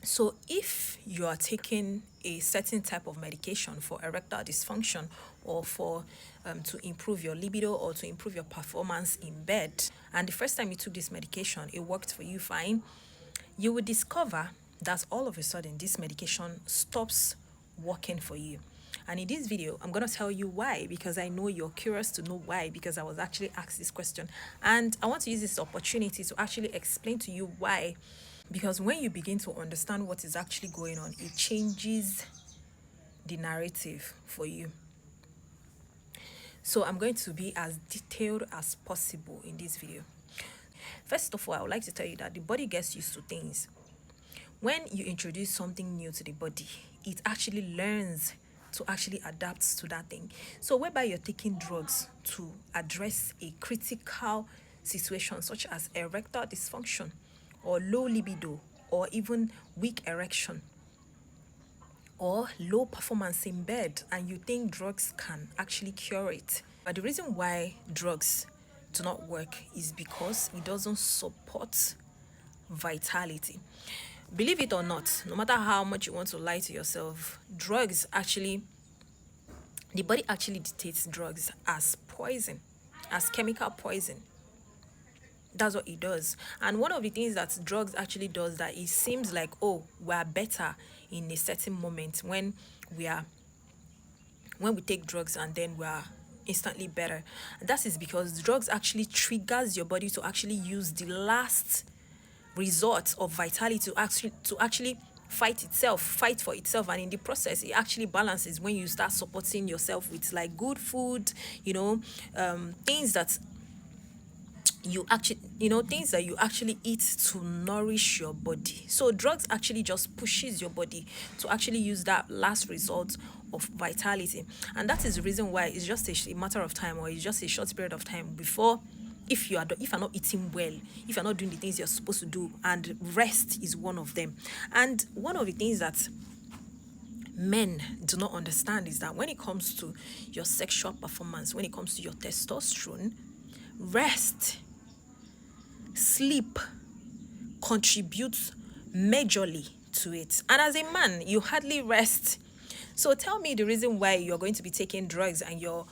So if you are taking a certain type of medication for erectile dysfunction, or for to improve your libido or to improve your performance in bed, and the first time you took this medication it worked for you fine, you will discover that all of a sudden this medication stops working for you. And in this video, I'm going to tell you why, because I know you're curious to know why, because I was actually asked this question. And I want to use this opportunity to actually explain to you why. Because when you begin to understand what is actually going on, it changes the narrative for you. So I'm going to be as detailed as possible in this video. First of all, I would like to tell you that the body gets used to things. When you introduce something new to the body, it actually learns to actually adapt to that thing. So whereby you're taking drugs to address a critical situation such as erectile dysfunction or low libido or even weak erection or low performance in bed, and you think drugs can actually cure it. But the reason why drugs do not work is because it doesn't support vitality. Believe it or not, no matter how much you want to lie to yourself, drugs actually, the body actually dictates drugs as poison, as chemical poison. That's what it does. And one of the things that drugs actually does, that it seems like, oh, we are better in a certain moment when we take drugs, and then we are instantly better. That is because drugs actually triggers your body to actually use the last resort of vitality to actually fight for itself. And in the process it actually balances when you start supporting yourself with like good food, things that things that you actually eat to nourish your body. So drugs actually just pushes your body to actually use that last result of vitality. And that is the reason why it's just a matter of time, or it's just a short period of time before, if you're not eating well, if you're not doing the things you're supposed to do, and rest is one of them. And one of the things that men do not understand is that when it comes to your sexual performance, when it comes to your testosterone, rest, sleep contributes majorly to it. And as a man, you hardly rest. So tell me the reason why you're going to be taking drugs and you're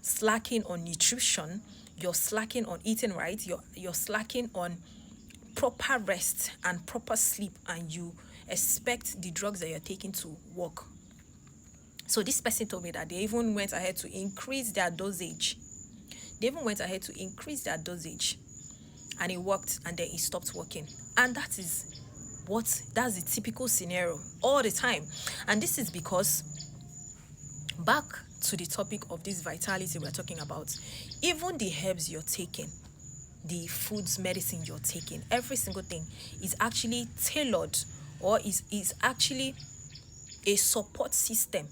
slacking on nutrition, you're slacking on eating right, you're slacking on proper rest and proper sleep, and you expect the drugs that you're taking to work. So this person told me that they even went ahead to increase their dosage. And it worked, and then it stopped working. And that's the typical scenario all the time. And this is because, back to the topic of this vitality we're talking about, even the herbs you're taking, the foods, medicine you're taking, every single thing is actually tailored, or is actually a support system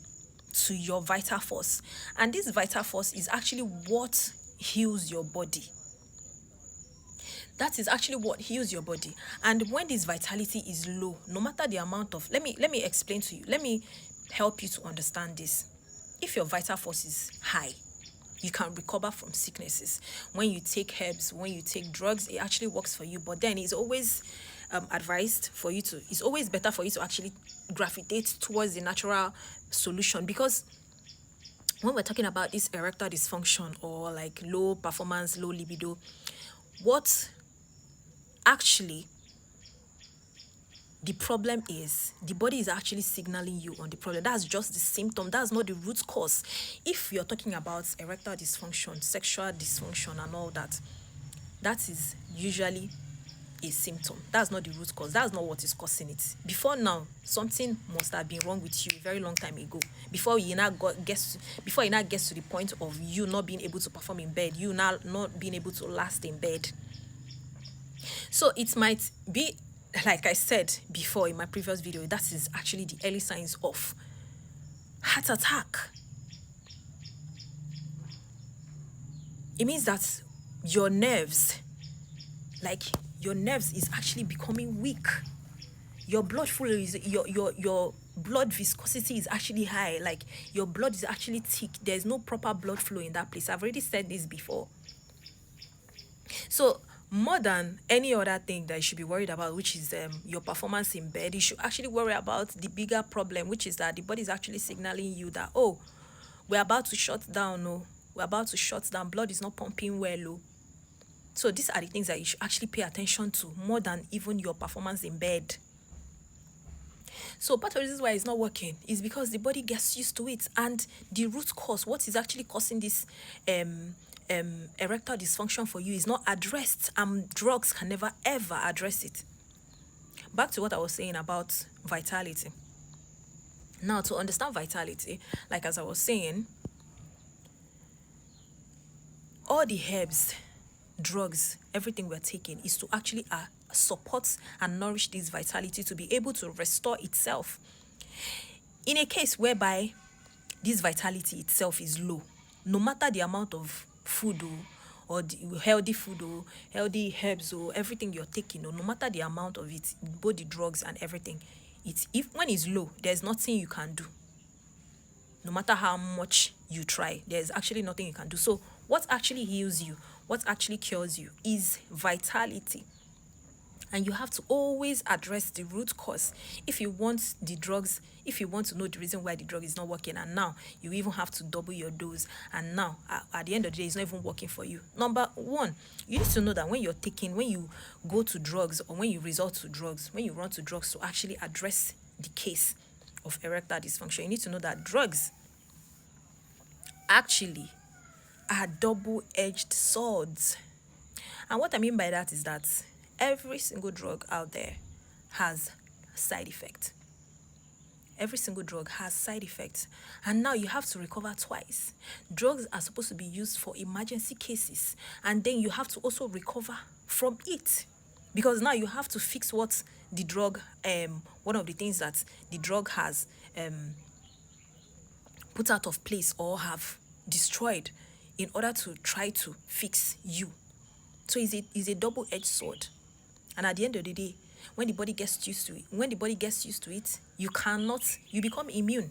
to your vital force. And this vital force is actually what heals your body. That is actually what heals your body. And when this vitality is low, no matter the amount of, let me explain to you, let me help you to understand this. If your vital force is high, you can recover from sicknesses. When you take herbs, when you take drugs, it actually works for you. But then it's always it's always better for you to actually gravitate towards the natural solution. Because when we're talking about this erectile dysfunction, or like low performance, low libido, what actually the problem is, the body is actually signaling you on the problem. That's just the symptom. That's not the root cause. If you're talking about erectile dysfunction, sexual dysfunction and all that, that is usually a symptom. That's not the root cause. That's not what is causing it. Before now, something must have been wrong with you a very long time ago. Before you now gets to the point of you not being able to perform in bed, you now not being able to last in bed. So it might be, like I said before in my previous video, that is actually the early signs of heart attack. It means that your nerves is actually becoming weak. Your blood flow is your blood viscosity is actually high. Like your blood is actually thick. There's no proper blood flow in that place. I've already said this before. So More than any other thing that you should be worried about, which is your performance in bed, you should actually worry about the bigger problem, which is that the body is actually signaling you that, oh, we're about to shut down. Oh, we're about to shut down. Blood is not pumping well. Oh. So these are the things that you should actually pay attention to more than even your performance in bed. So part of the reasons why it's not working is because the body gets used to it, and the root cause, what is actually causing this erectile dysfunction for you, is not addressed, and drugs can never ever address it. Back to what I was saying about vitality. Now, to understand vitality, like as I was saying, all the herbs, drugs, everything we're taking is to actually support and nourish this vitality to be able to restore itself. In a case whereby this vitality itself is low, no matter the amount of food or the healthy food or healthy herbs or everything you're taking, or no matter the amount of it, both the drugs and everything, when it's low, there's nothing you can do. No matter how much you try, there's actually nothing you can do. So what actually heals you, what actually cures you, is vitality. And you have to always address the root cause if you want the drugs, if you want to know the reason why the drug is not working. And now you even have to double your dose, and now at the end of the day, it's not even working for you. Number one, you need to know that when you go to drugs, or when you resort to drugs, when you run to drugs to actually address the case of erectile dysfunction, you need to know that drugs actually are double-edged swords. And what I mean by that is that every single drug out there has side effects. Every single drug has side effects. And now you have to recover twice. Drugs are supposed to be used for emergency cases, and then you have to also recover from it. Because now you have to fix what the drug, one of the things that the drug has put out of place or have destroyed, in order to try to fix you. So it's a double-edged sword. And at the end of the day, when the body gets used to it, you become immune.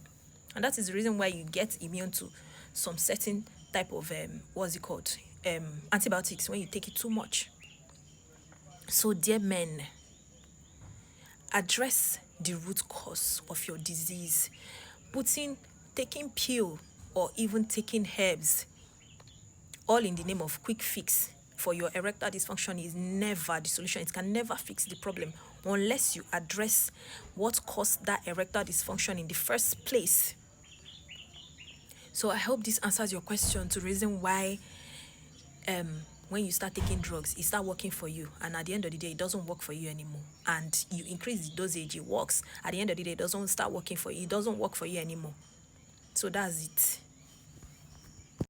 And that is the reason why you get immune to some certain type of antibiotics when you take it too much. So dear men, address the root cause of your disease. Taking pill or even taking herbs, all in the name of quick fix for your erectile dysfunction, is never the solution. It can never fix the problem unless you address what caused that erectile dysfunction in the first place. So I hope this answers your question to reason why when you start taking drugs, it starts working for you, and at the end of the day, it doesn't work for you anymore. And you increase the dosage, it works. At the end of the day, it doesn't start working for you. It doesn't work for you anymore. So that's it.